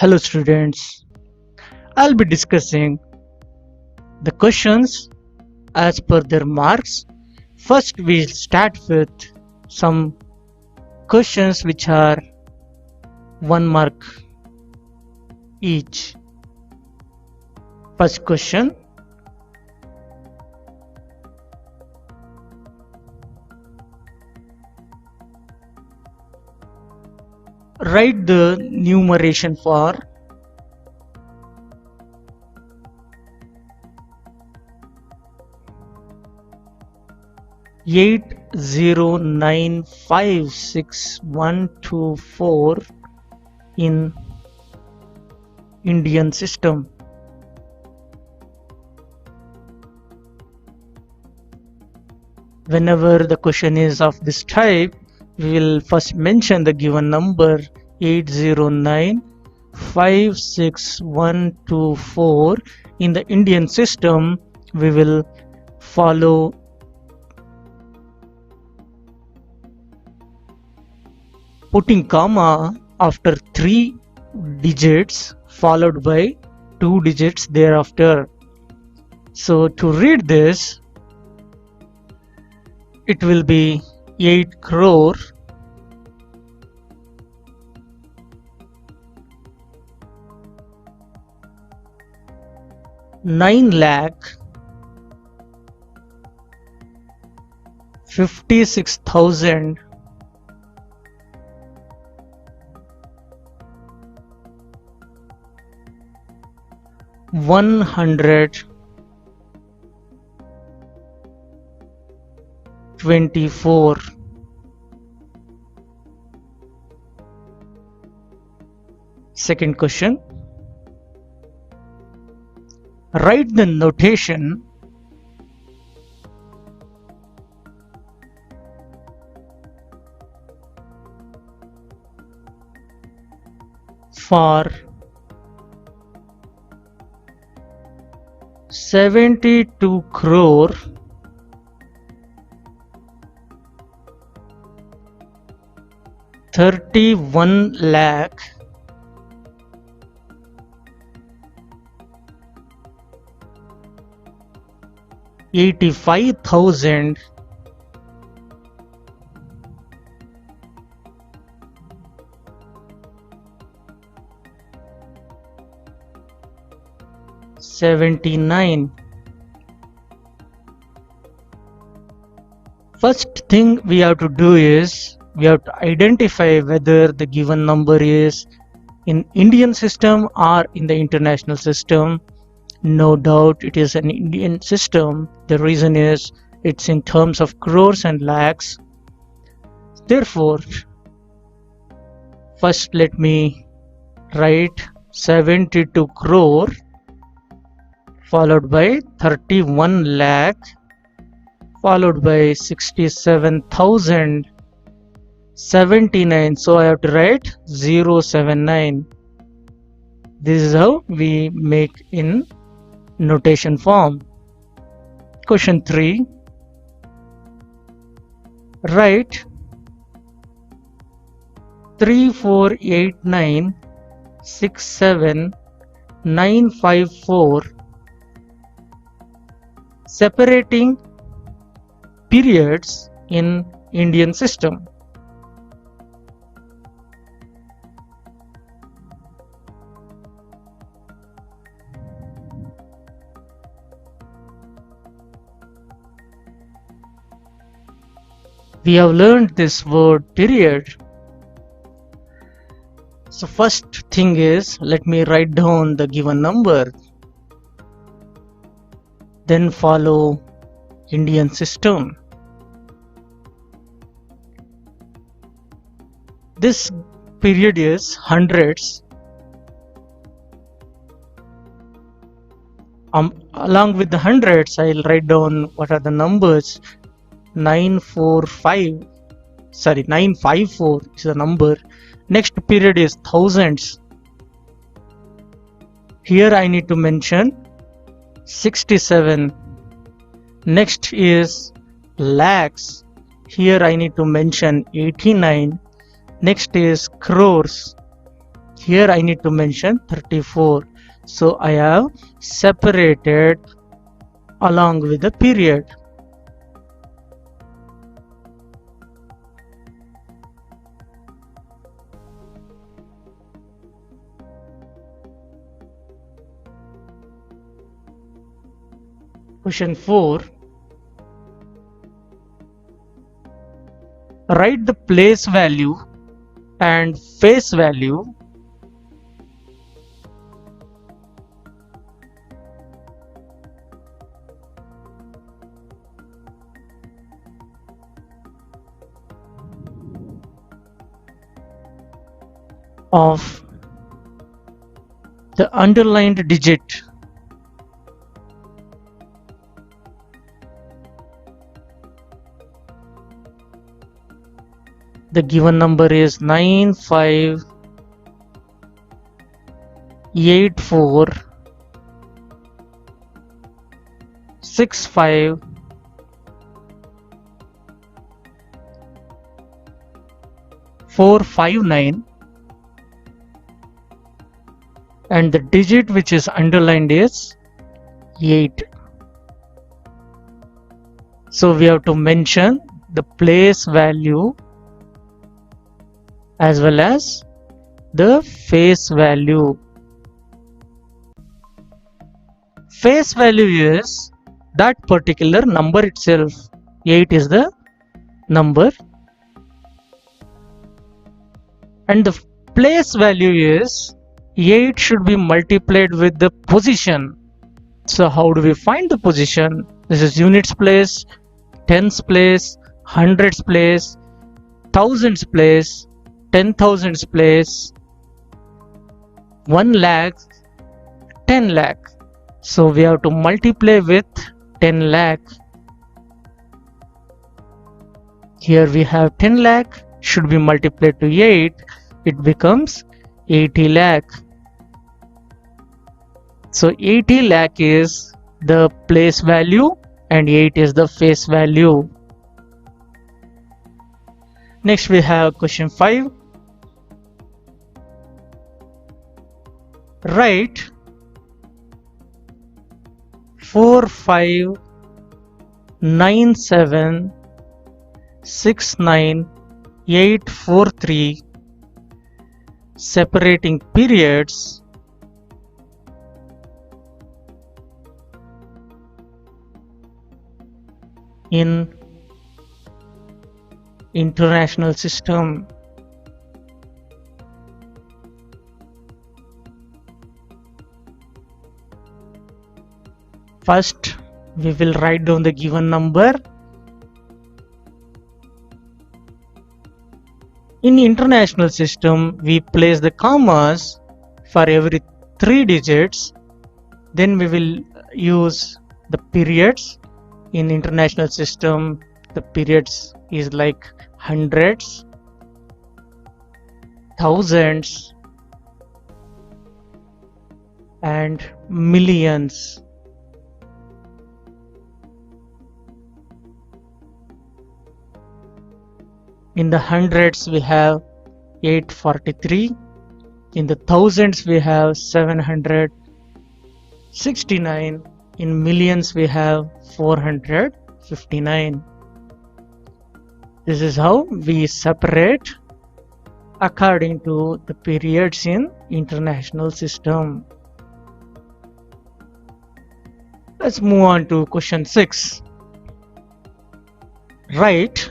Hello students, I'll be discussing the questions as per their marks. First we'll start with some questions which are 1 mark each. First question. Write the numeration for 80956124 in Indian system. Whenever the question is of this type, we will first mention the given number 80956124 in the Indian system. We will follow putting comma after 3 digits followed by 2 digits thereafter. So to read this, it will be 8 crore 9 lakh 56,000 124. Second question. Write the notation for 72 crore 31 lakh 85,000 79. First thing we have to do is we have to identify whether the given number is in Indian system or in the international system. No doubt it is an Indian system. The reason is it's in terms of crores and lakhs. Therefore, first let me write 72 crore followed by 31 lakh followed by 67,079. So I have to write 079. This is how we make in notation form. Question 3. Write 348967954 separating periods in Indian system. We have learned this word period. So first thing is, let me write down the given number, then follow Indian system. This period is hundreds. Along with the hundreds, I'll write down what are the numbers. 954 is the number. Next period is thousands. Here I need to mention 67. Next is lakhs. Here I need to mention 89. Next is crores. Here I need to mention 34. So I have separated along with the period. Question 4. Write the place value and face value of the underlined digit. The given number is 958465459, and the digit which is underlined is 8. So we have to mention the place value as well as the face value. Face value is that particular number itself. 8 is the number, and the place value is 8 should be multiplied with the position. So how do we find the position? This is units place, tens place, hundreds place, thousands place, 10,000s place, 1 lakh, 10 lakh. So we have to multiply with 10 lakh. Here we have 10 lakh should be multiplied to 8. It becomes 80 lakh. So 80 lakh is the place value and 8 is the face value. Next we have question 5. Write 459769843 separating periods in international system. First, we will write down the given number. In international system, we place the commas for every 3 digits. Then we will use the periods. In international system, the periods is like hundreds, thousands, and millions. In the hundreds we have 843, in the thousands we have 769, in millions we have 459. This is how we separate according to the periods in international system. Let's move on to question 6. Write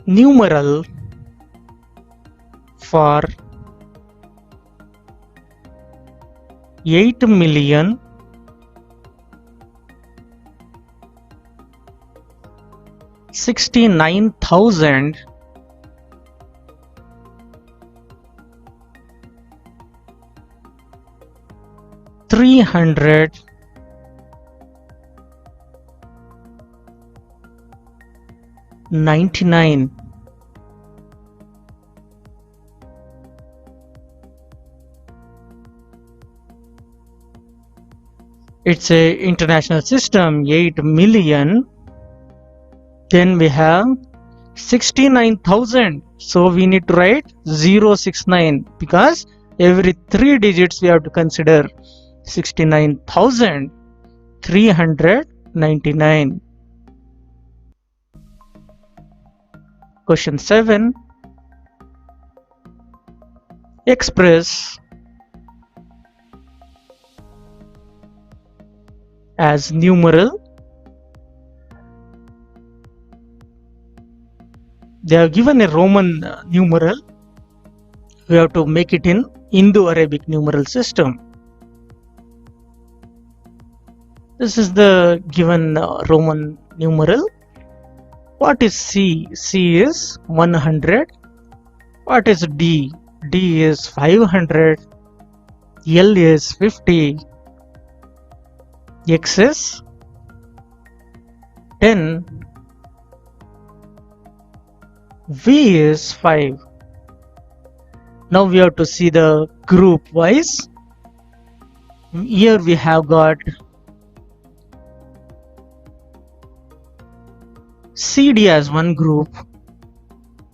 numeral for 8,069,399. It's a international system, 8 million. Then we have 69,000. So we need to write 069 because every 3 digits we have to consider 69,399. Question 7. Express as numeral. They have given a Roman numeral. We have to make it in Indo-Arabic numeral system. This is the given Roman numeral. What is C? C is 100. What is D? D is 500. L is 50. X is 10. V is 5. Now we have to see the group wise. Here we have got CD as one group.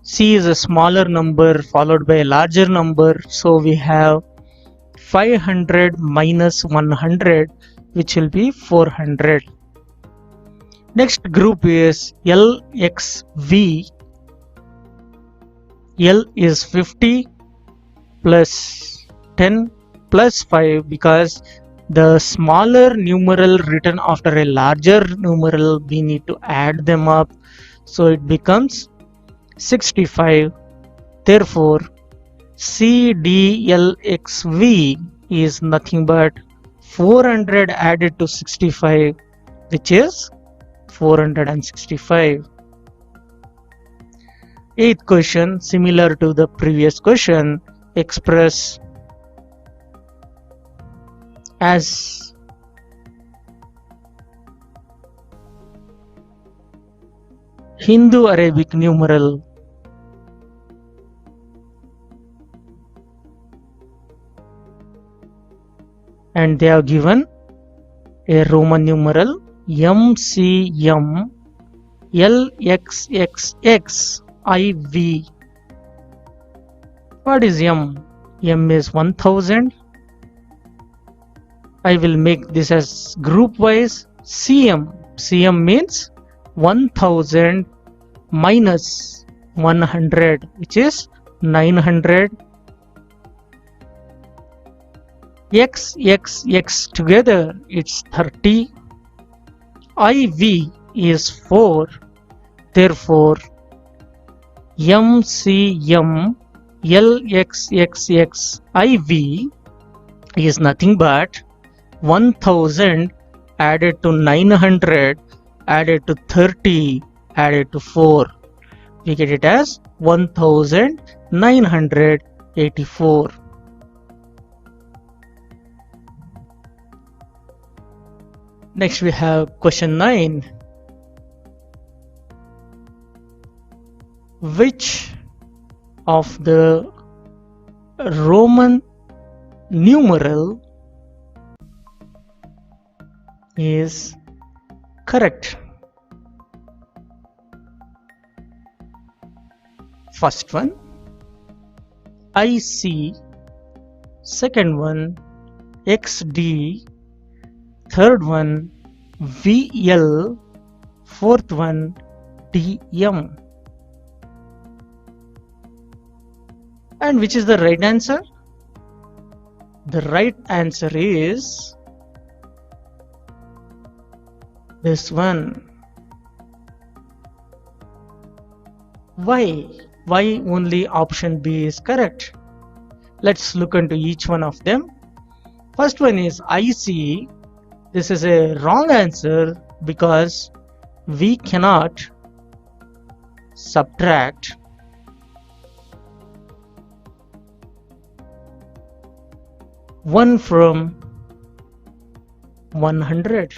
C is a smaller number followed by a larger number. So we have 500 minus 100, which will be 400. Next group is LXV. L is 50 plus 10 plus 5 because the smaller numeral written after a larger numeral, we need to add them up. So it becomes 65. Therefore, CDLXV is nothing but 400 added to 65, which is 465. Eighth question, similar to the previous question, express as Hindu-Arabic numeral. And they have given a Roman numeral MCM LXXX IV. What is M? M is 1000. I will make this as group wise. CM. CM means 1000 minus 100, which is 900. X together it's 30. IV is 4. Therefore, MCM LXXX IV is nothing but 1000 added to 900 added to 30 added to 4. We get it as 1984. Next we have question 9. Which of the Roman numeral is correct? First one IC, second one XD, third one VL, fourth one DM. And which is the right answer? The right answer is this one. Why? Why only option B is correct? Let's look into each one of them. First one is IC. This is a wrong answer because we cannot subtract one from 100.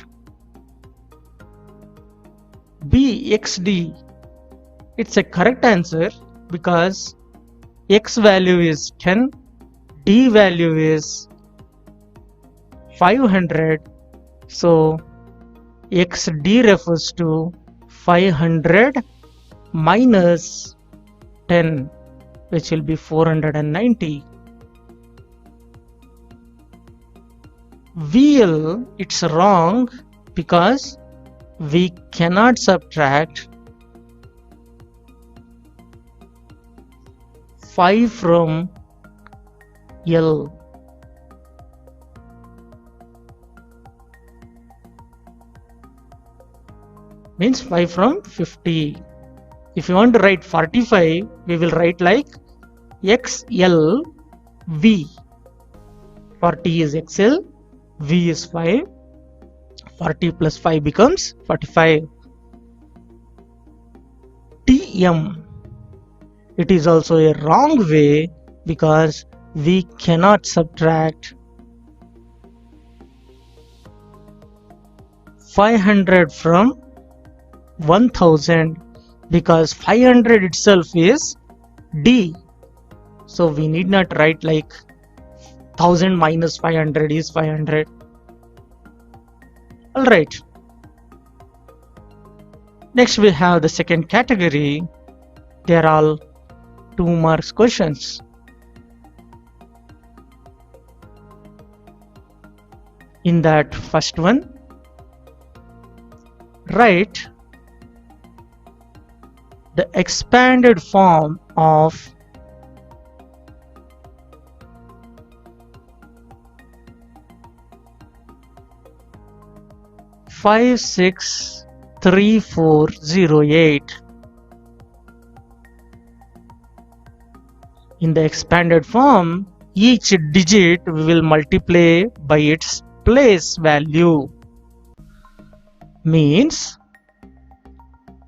B, XD. It's a correct answer because X value is 10, D value is 500. So XD refers to 500 minus 10, which will be 490. VL, it's wrong because we cannot subtract 5 from L. Means 5 from 50. If you want to write 45, we will write like XL V. 40 is XL, V is 5. 40 plus 5 becomes 45. TM. It is also a wrong way because we cannot subtract 500 from 1000 because 500 itself is D. So we need not write like 1000 minus 500 is 500. Alright. Next we have the second category. They are all 2 marks questions. In that first one, write the expanded form of 563408. In the expanded form, each digit we will multiply by its place value. Means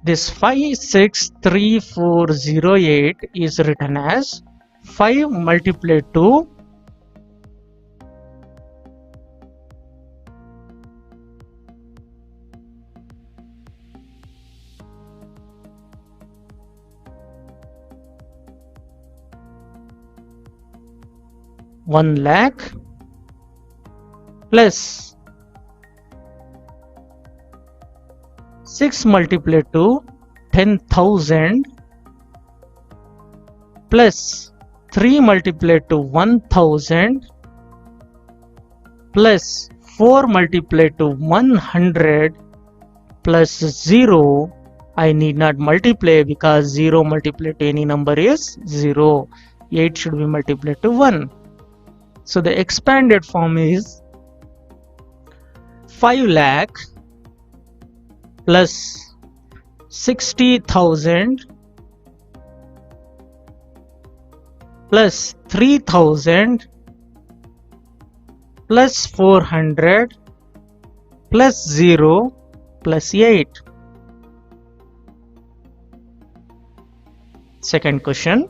this 563408 is written as 5 multiplied to 1 lakh plus 6 multiplied to 10,000 plus 3 multiplied to 1,000 plus 4 multiplied to 100 plus 0. I need not multiply because 0 multiplied to any number is 0. 8 should be multiplied to 1. So the expanded form is 5 lakh plus 60,000 plus 3,000 plus 400 plus 0 plus 8. Second question.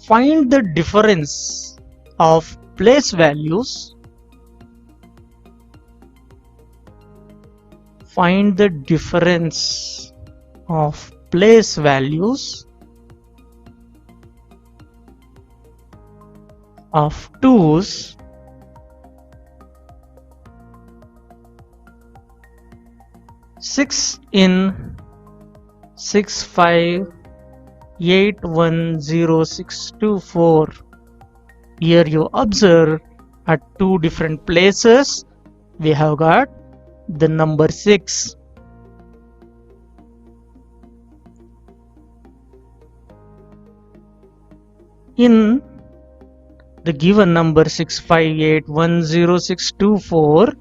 Find the difference of place values. Find the difference of place values of 2's six in 6581064. Here you observe at 2 different places we have got the number 6. In the given number 6581064,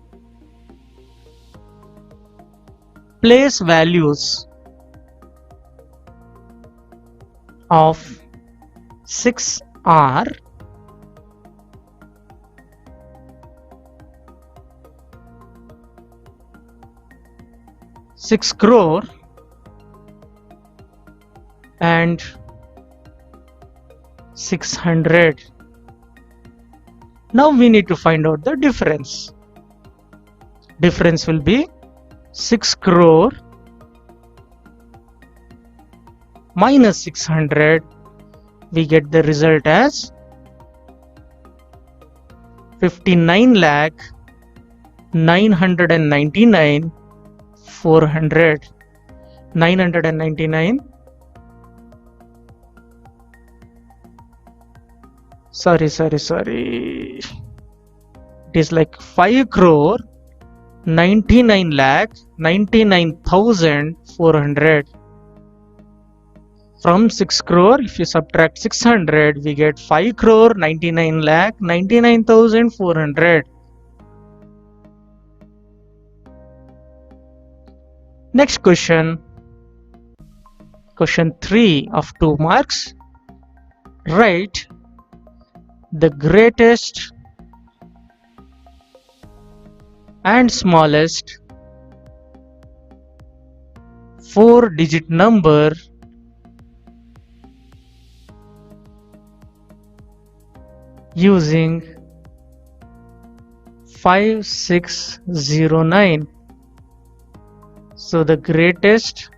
place values of 6 are 6 crore and 600. Now we need to find out the difference. Difference will be 6 crore minus 600. We get the result as 59 lakh 999 400. 999. Sorry. It is like 5 crore 99 lakh 99,400. From 6 crore, if you subtract 600, we get 5 crore 99 lakh 99,400. Next question. Question 3 of 2 marks. Write the greatest and smallest 4-digit number using 5609. So the greatest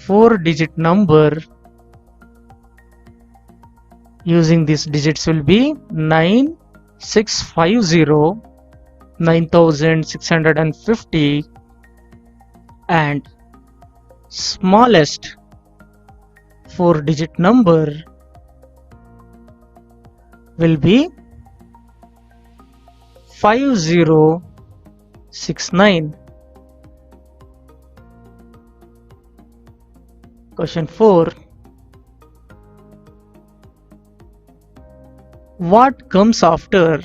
4-digit number using these digits will be 9650, 9650, and smallest 4-digit number will be 5069. Question 4. What comes after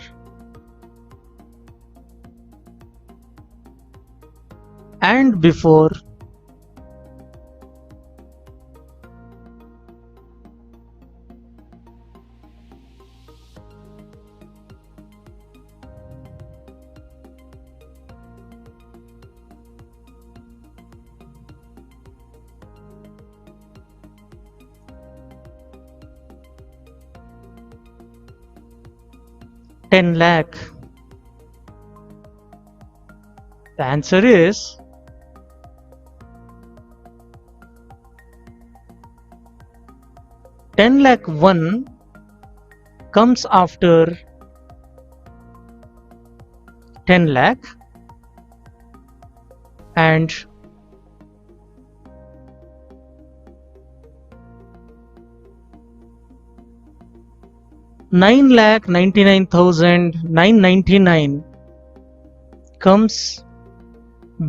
and before 10 lakh? The answer is 10 lakh 1 comes after 10 lakh and 9,99,999 comes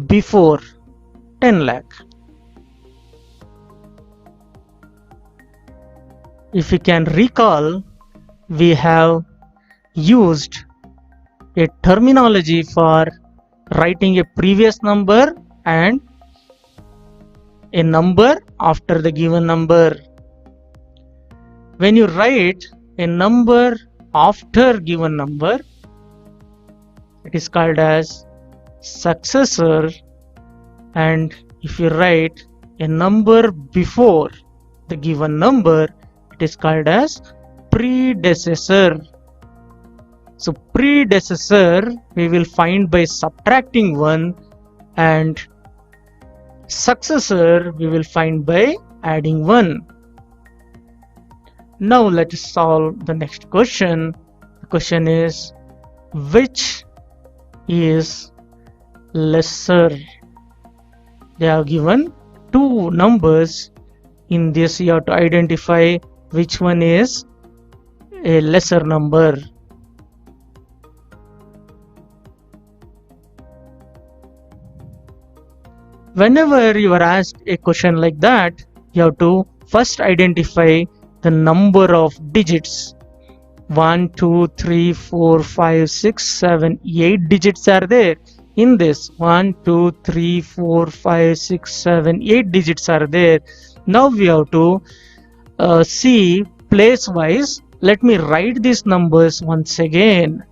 before 10 lakh. If you can recall, we have used a terminology for writing a previous number and a number after the given number. When you write a number after given number, it is called as successor, and if you write a number before the given number, it is called as predecessor. So predecessor we will find by subtracting 1, and successor we will find by adding 1. Now let us solve the next question. The question is, which is lesser? They are given two numbers. In this you have to identify which one is a lesser number. Whenever you are asked a question like that, you have to first identify the number of digits. 1, 2, 3, 4, 5, 6, 7, 8 digits are there. In this 1, 2, 3, 4, 5, 6, 7, 8 digits are there. Now we have to see place wise. Let me write these numbers once again.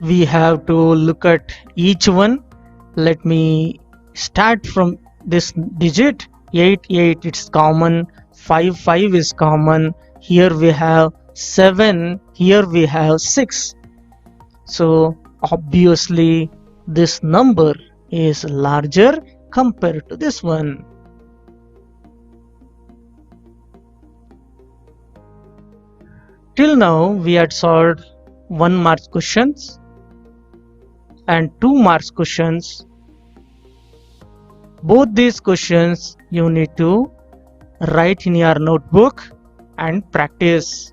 We have to look at each one. Let me start from this digit. 8, 8, it's common. 5, 5 is common. Here we have 7. Here we have 6. So obviously this number is larger compared to this one. till now we had solved 1 mark questions and 2 marks questions. Both these questions you need to write in your notebook and practice.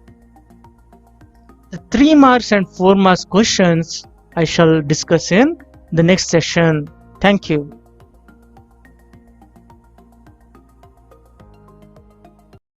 The 3 marks and 4 marks questions I shall discuss in the next session. Thank you.